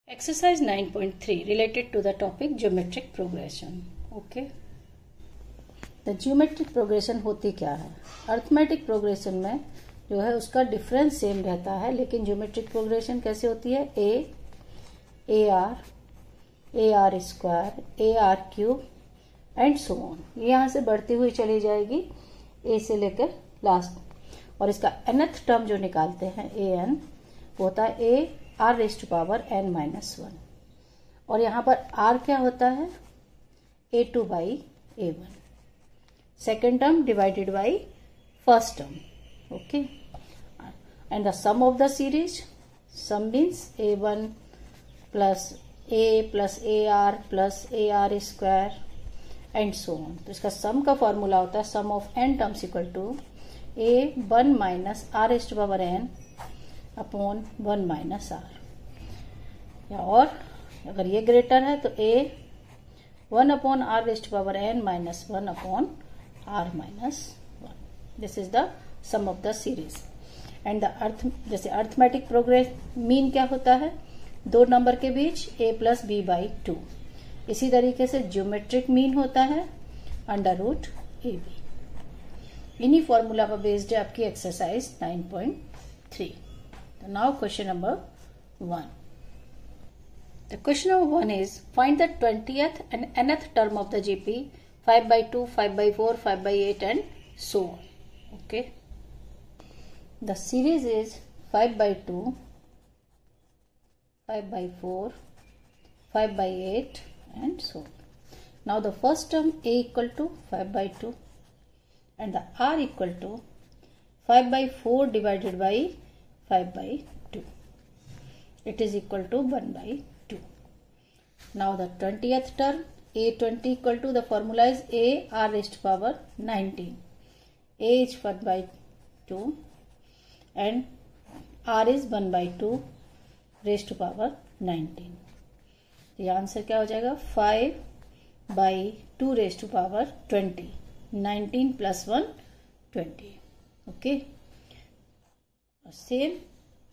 Exercise 9.3 related to the topic geometric progression. Okay. The geometric progression होती क्या है? Arithmetic progression में जो है उसका डिफरेंस सेम रहता है, लेकिन ज्योमेट्रिक प्रोग्रेशन कैसे होती है? A R square, A R cube and so on. ये यहाँ से बढ़ती हुई चली जाएगी ए से लेकर लास्ट, और इसका nth टर्म जो निकालते हैं ए एन वो होता है A R raised to power N minus 1, और यहाँ पर आर क्या होता है? A2 by A1, second term divided by first term. Okay, and the sum of the series, sum means A1 plus A R plus A R square and so on. तो इसका sum का formula होता है sum of N terms equal to A1 minus R raised to power N upon 1 minus R, या और अगर ये greater है तो A1 upon R raised power N minus 1 upon R minus 1. This is the sum of the series. And the जैसे arithmetic progress mean क्या होता है? दो नंबर के बीच a प्लस बी बाई 2. इसी तरीके से ज्योमेट्रिक मीन होता है अंडर रूट ए बी. इन्हीं फॉर्मूला पर बेस्ड है आपकी exercise 9.3. Now question number 1. The question number 1 is find the 20th and nth term of the GP 5 by 2, 5 by 4, 5 by 8 and so on. Okay. The series is 5 by 2, 5 by 4, 5 by 8 and so on. Now the first term A equal to 5 by 2 and the R equal to 5 by 4 divided by 5 by 2. It is equal to 1 by 2. Now the 20th term A20 equal to, the formula is A R raised to power 19. A is 1 by 2 and R is 1 by 2 raised to power 19. ये answer क्या हो जाएगा? 5 by 2 raised to power 20. 19 plus 1 20. Okay. Same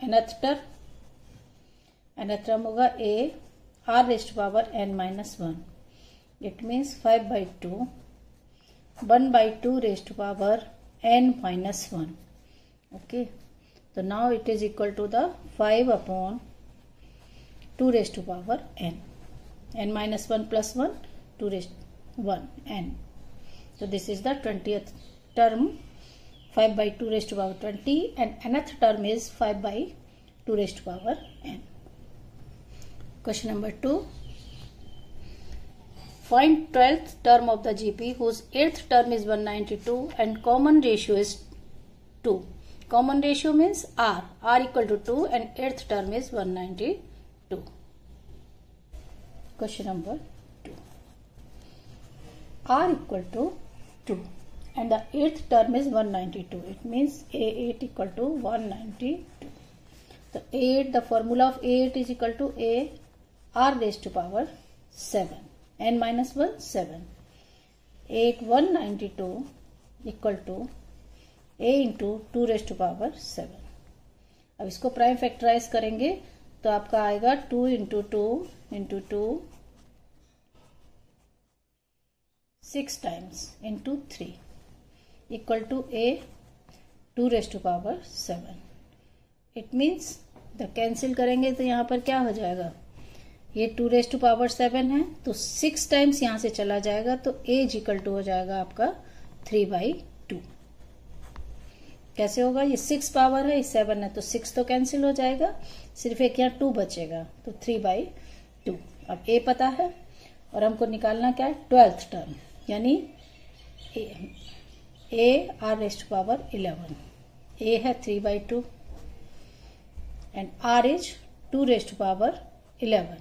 nth term होगा a r raised power n minus 1. It means 5 by 2, 1 by 2 raised power n minus 1. Okay, तो now it is equal to the 5 upon 2 raised power n minus 1 plus 1 2 raised 1 n. So this is the 20th term, 5 by 2 raised to power 20, and nth term is 5 by 2 raised to power n. Question number 2. Find 12th term of the GP whose 8th term is 192 and common ratio is 2. Common ratio means R equal to 2 and 8th term is 192. Question number 2. R equal to 2. And the 8th term is 192. It means A8 equal to 192. So A8, the formula of A8 is equal to A R raised to power 7. N minus 1, 7. A8 192 equal to A into 2 raised to power 7. अब इसको prime factorise करेंगे तो आपका आएगा 2 into 2 into 2 6 times into 3 equal to A 2 raised to power 7. It means the cancel करेंगे तो यहाँ पर क्या हो जाएगा? ये 2 raised to power 7 है तो 6 टाइम्स यहाँ से चला जाएगा तो A इक्वल टू हो जाएगा आपका 3 by 2. कैसे होगा? ये 6 पावर है, ये 7 है तो 6 तो कैंसिल हो जाएगा, सिर्फ एक यहाँ 2 बचेगा तो 3 by 2. अब A पता है और हमको निकालना क्या है? 12th टर्म, यानी A R raised to power 11. A है 3 by 2 and R is 2 raised to power 11.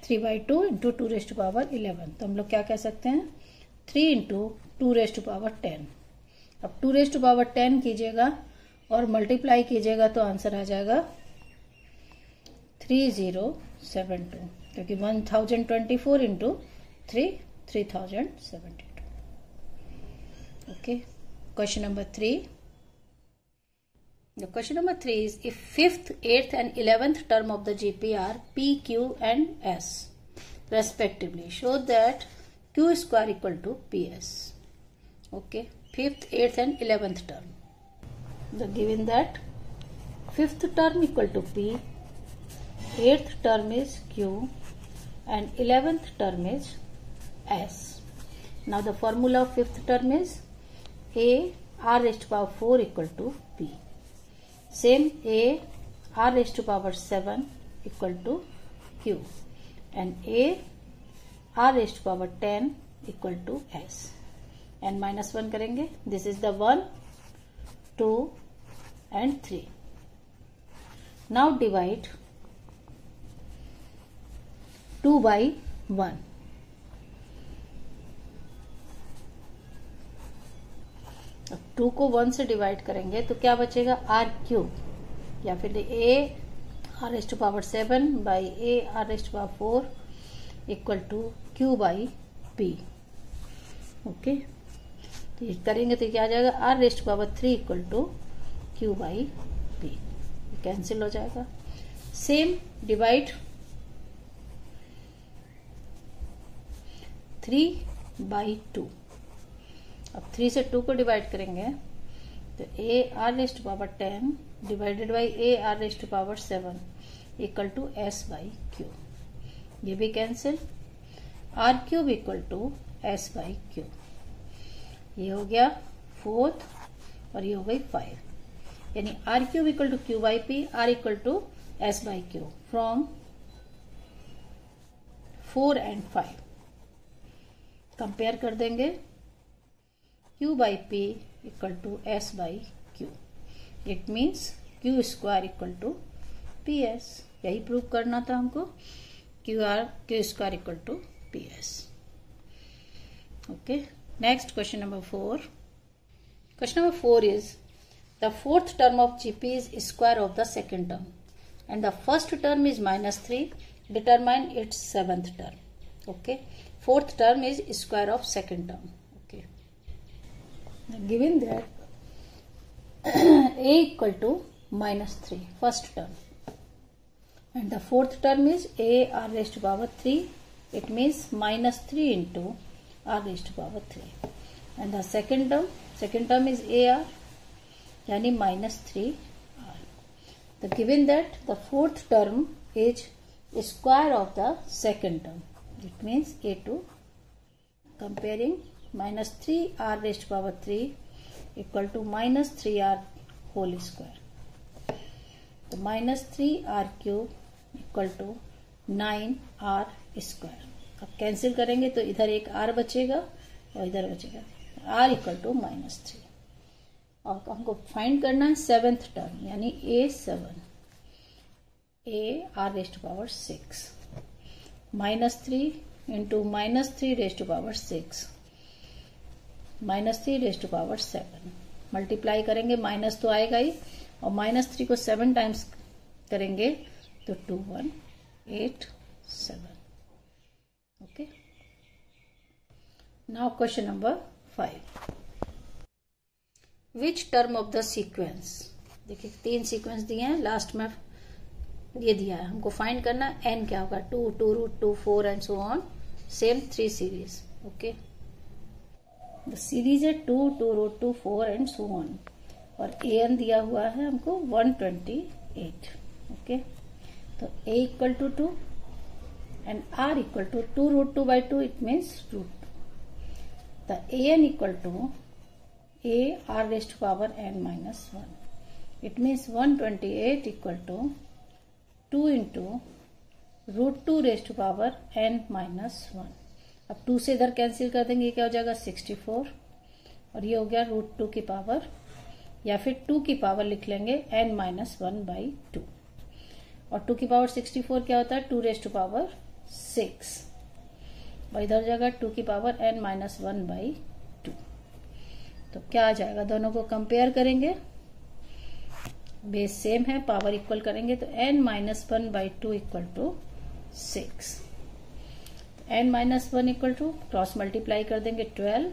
3 by 2 into 2 raised to power 11. तो हम लोग क्या कह सकते हैं? 3 into 2 raised to power 10. अब 2 raised to power 10 कीजिएगा और मल्टीप्लाई कीजिएगा तो आंसर आ जाएगा 3072, क्योंकि 1024 into 3 3072. Okay. Question number 3. The question number 3 is, if 5th, 8th and 11th term of the GP are P, Q and S respectively, show that Q square equal to PS. Okay, 5th, 8th and 11th term. The given that 5th term equal to P, 8th term is Q and 11th term is S. Now the formula of 5th term is A r raised to power 4 equal to P. Same A r raised to power 7 equal to Q and A r raised to power 10 equal to S. n minus 1 करेंगे. This is the 1, 2 and 3. Now divide 2 by 1. अब 2 को 1 से divide करेंगे तो क्या बचेगा, are cube या फिर A R raised to power 7 by A R raised to power 4 equal to Q by P. Okay, तो ये करेंगे तो क्या आ जाएगा, R raised to power 3 equal to Q by P. Cancel हो जाएगा. Same divide 3 by 2. अब 3 से 2 को डिवाइड करेंगे तो A R raised to power 10 divided by A R raised to power 7 equal to S by Q. ये भी cancel. R cube equal to S by Q. ये हो गया 4th और ये हो गई 5. यानी R cube equal to Q by P, R equal to S by Q from 4 and 5. Compare कर देंगे. Q by P equal to S by Q. It means Q square equal to PS. यही prove करना था हमको. Q square equal to PS. Okay. Next question number 4. Question number 4 is, the 4th term of GP is square of the 2nd term and the first term is -3. Determine its 7th term. Okay. 4th term is square of 2nd term. Given that A equal to -3 first term and the 4th term is A r raised to power 3, it means -3 into r raised to power 3 and the second term is A r यानी -3 r. The given that the 4th term is square of the 2nd term, it means A2. Comparing -3 r raised to power 3 equal to -3 r whole square. तो -3 r cube equal to 9 r square. अब cancel करेंगे तो इधर एक r बचेगा और इधर बचेगा r इक्वल टू -3. और हमको फाइंड करना है 7th टर्म यानी A7. A r raised to power 6 -3 into -3 raised to power 6 -3 raise to power 7. Multiply करेंगे माइनस तो आएगा ही और -3 को 7 टाइम्स करेंगे तो 2187. Okay. Now question number 5. Which term of the sequence, देखिए 3 सीक्वेंस दिए हैं, लास्ट में ये दिया है, हमको फाइंड करना है n क्या होगा, 2, 2 root 2, 4 and so on. Same 3 series. Okay. The series है 2, 2 रूट 2, 4 एंड सो ऑन और an दिया हुआ है हमको 128. ओके. तो a equal to 2 and r equal to 2 root 2 by 2, it means root 2. The an equal to a r raised to power n minus 1, it means 128 equal to 2 into root 2 raised to power n minus 1. अब 2 से इधर cancel कर देंगे, ये क्या हो जाएगा 64 और ये हो गया रूट 2 की पावर या फिर 2 की पावर लिख लेंगे n माइनस 1 बाई 2. और 2 की पावर 64 क्या होता है 2 रेज टू पावर 6 और इधर जाएगा 2 की पावर n माइनस 1 बाई 2. तो क्या आ जाएगा, दोनों को कंपेयर करेंगे, बेस सेम है, पावर इक्वल करेंगे तो n minus 1 by 2 equal to 6. n minus 1 equal to cross multiply कर देंगे 12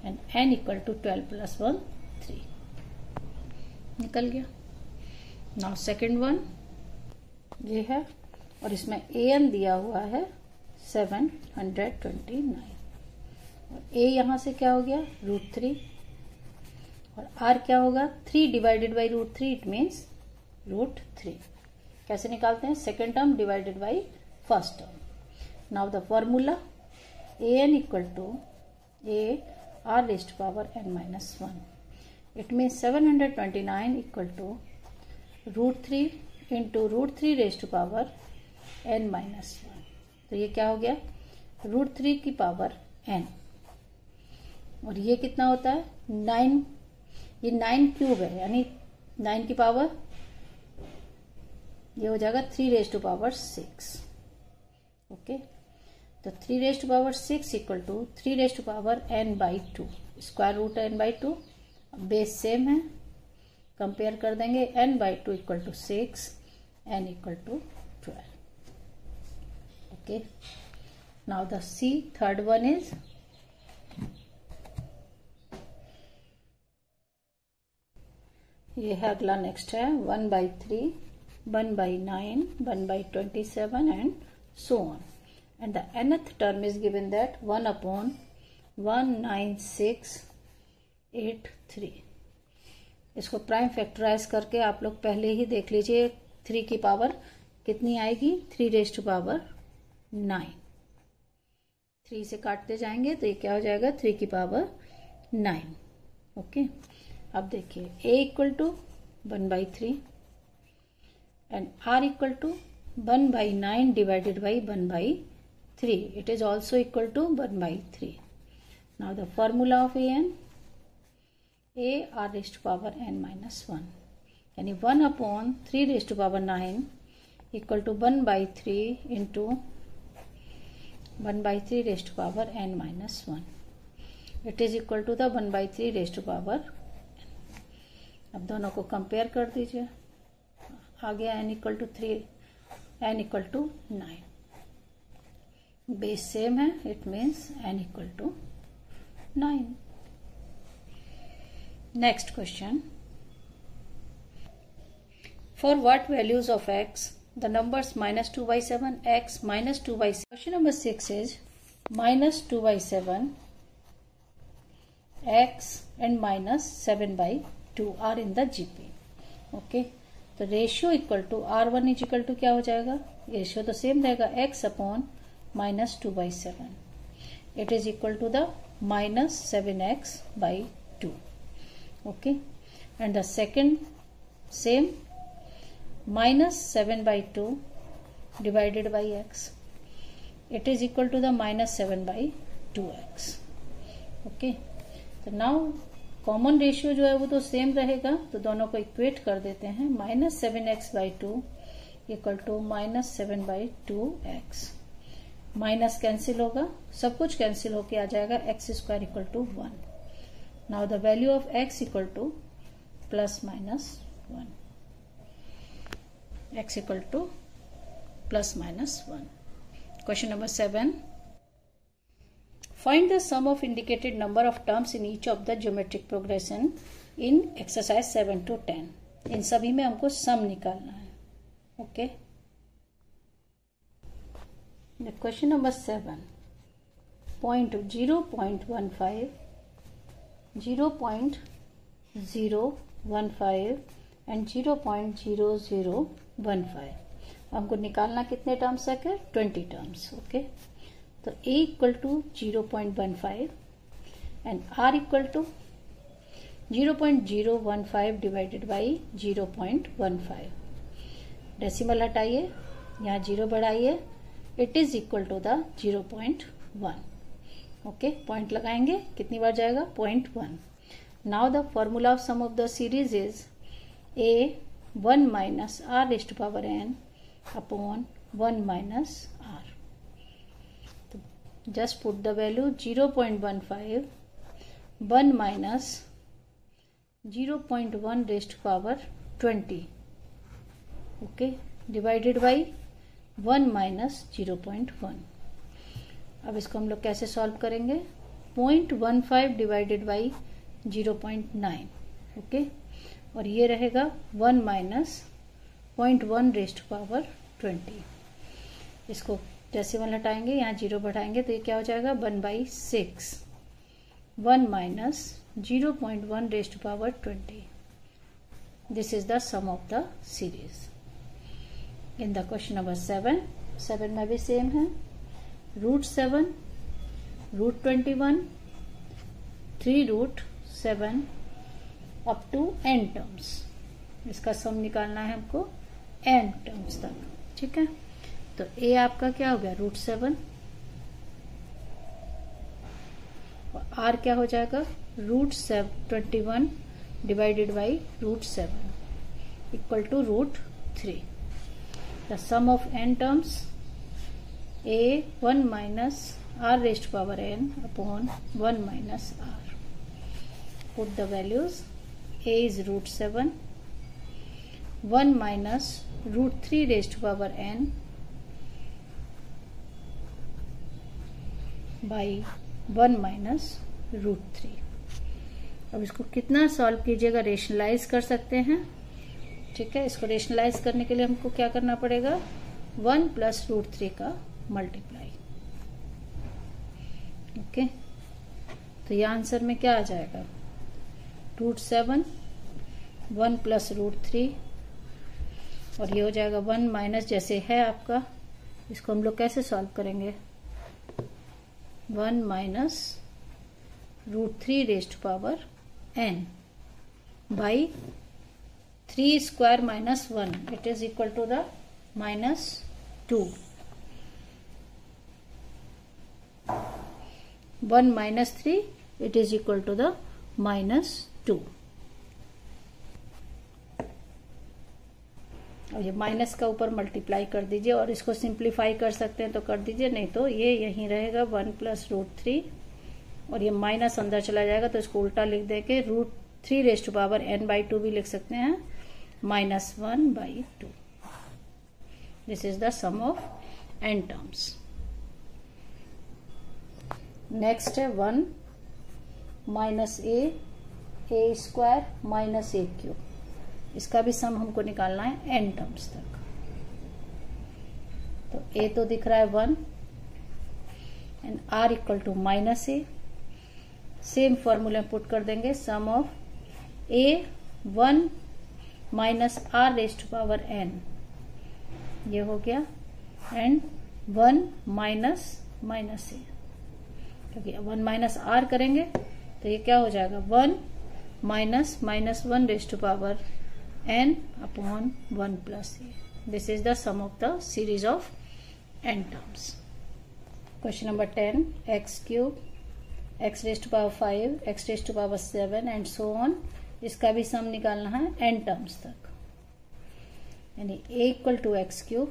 and n equal to 12 plus 1 3. निकल गया. नाउ सेकेंड वन ये है और इसमें an दिया हुआ है 729 और a यहां से क्या हो गया √3 और r क्या होगा 3 डिवाइडेड बाई √3 इट मीन्स √3। कैसे निकालते हैं second term divided by first term. Now the formula an equal to a r raised to power n minus 1 it means 729 equal to √3 into √3 raised to power n minus 1। तो ये क्या हो गया √3 की पावर n और ये कितना होता है 9, ये 9 क्यूब है यानी 9 की पावर ये हो जाएगा 3 रेज़्ड टू पावर 6। ओके तो 3 raised to power 6 equal to 3 raised to power n by 2 square root n by 2 base same है कंपेयर कर देंगे n by 2 equal to 6 n equal to 12। Okay now the C third one is ये है अगला next है 1 by 3 1 by 9, 1 by 27 and so on. And the nth term is given that 1 upon 19683। इसको prime factorise करके आप लोग पहले ही देख लीजिए 3 की पावर कितनी आएगी 3 रेज़्ड टू पावर 9। 3 से काटते जाएंगे तो ये क्या हो जाएगा 3 की पावर 9। ओके अब देखिए a equal to 1 by 3 and r equal to 1 by 9 divided by 1 by 3. It is also equal to 1 by 3. Now the formula of an a r raised to power n minus 1 यानी 1 upon 3 raised to power 9 equal to 1 by 3 into 1 by 3 raised to power n minus 1. It is equal to the 1 by 3 raised to power n. अब दोनों को compare कर दीजिए आ गया n equal to 3 n equal to 9 base same है it means n equal to 9। Next question for what values of x the numbers -2/7 x -2/7। Question number 6 is -2/7 x and -7/2 are in the GP. Okay तो ratio equal to R1 is equal to क्या हो जाएगा ratio तो same रहेगा x upon -2/7 it is equal to the -7x/2। Okay and the second same -7/2 divided by x it is equal to the -7/2x। Okay तो now common ratio जो है वो तो सेम रहेगा तो दोनों को इक्वेट कर देते हैं -7x/2 equal to -7/2x। Minus cancel होगा सब कुछ कैंसिल होके आ जाएगा x² equal to 1। Now the value of x equal to +-1 x equal to +-1। Question number 7 Find the sum of indicated number of terms in each of the geometric progression in exercise 7 to 10। इन सभी में हमको सम निकालना है। Okay question number 7 0.015 0.015 and 0.0015 हमको निकालना कितने terms है 20 terms. Okay तो a equal to 0.15 and r equal to 0.015 divided by 0.15। Decimal हटाइए यहाँ 0 बढ़ाइए it is equal to the 0.1। Okay point लगाएंगे कितनी बार जाएगा 0.1। Now the formula of sum of the series is a 1 minus r raised to power n upon 1 minus r। just put the value 0.15 1 minus 0.1 raised to power 20 okay divided by 1 minus 0.1। अब इसको हम लोग कैसे solve करेंगे 0.15 divided by 0.9 okay और ये रहेगा 1 minus 0.1 raised power 20। इसको डेसिमल हटाएंगे, यहाँ 0 बढ़ाएंगे तो ये क्या हो जाएगा 1/6, 1 minus 0.1 raised power 20। This is the sum of the series. In the question number 7 में भी सेम है, √7, √21, 3√7 अप टू n टर्म्स। इसका सम निकालना है हमको n टर्म्स तक, ठीक है। तो a आपका क्या हो गया √7 और r क्या हो जाएगा √21 divided by √7 equal to √3। The sum of n terms a 1 minus r raised power n upon 1 minus r। Put the values, a is √7, 1 minus √3 raised power n by 1 minus √3। अब इसको कितना सॉल्व कीजिएगा, rationalise कर सकते हैं, ठीक है। इसको रेशनलाइज करने के लिए हमको क्या करना पड़ेगा 1 प्लस √3 का मल्टीप्लाई, ओके। तो ये आंसर में क्या आ जाएगा √7, 1 प्लस √3 और ये हो जाएगा 1 माइनस, जैसे है आपका, इसको हम लोग कैसे सॉल्व करेंगे 1 minus √3 raised power n by 3 square minus 1, it is equal to the -2। 1 minus 3 it is equal to the -2। और ये माइनस का ऊपर मल्टीप्लाई कर दीजिए और इसको सिंप्लीफाई कर सकते हैं तो कर दीजिए, नहीं तो ये यहीं रहेगा 1 प्लस √3 और ये माइनस अंदर चला जाएगा तो इसको उल्टा लिख देके √3 रेस्ट टू पावर n/2 भी लिख सकते हैं, -1/2। This is the sum of n terms. Next है 1 minus a square minus a³। इसका भी सम हमको निकालना है n टर्म्स तक। तो a तो दिख रहा है 1 and r equal to -a। Same formula put कर देंगे, sum of a 1 minus r raised to power n, ये हो गया, एंड 1 माइनस a, क्योंकि 1 माइनस r करेंगे तो ये क्या हो जाएगा 1 minus -1 raised to power n upon 1 plus a। This is the sum of the series of n terms. Question number 10, x³ x raised to power 5 x raised to power 7 and so on. इसका भी सम निकालना है n terms तक, यानी a equal to x³,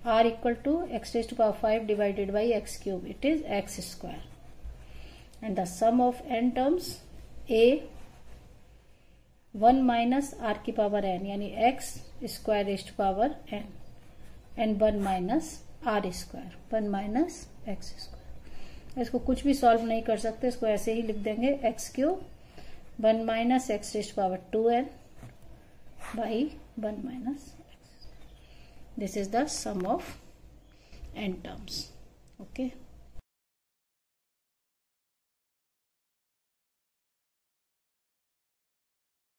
r equal to x raised to power 5 divided by x³, it is x²। And the sum of n terms a 1 minus r की पावर n यानी x square raised to power n and 1 minus r square, 1 minus x square. इसको कुछ भी solve नहीं कर सकते, इसको ऐसे ही लिख देंगे x³, 1 minus x raised to power 2n by 1 minus x। This is the sum of n terms, okay.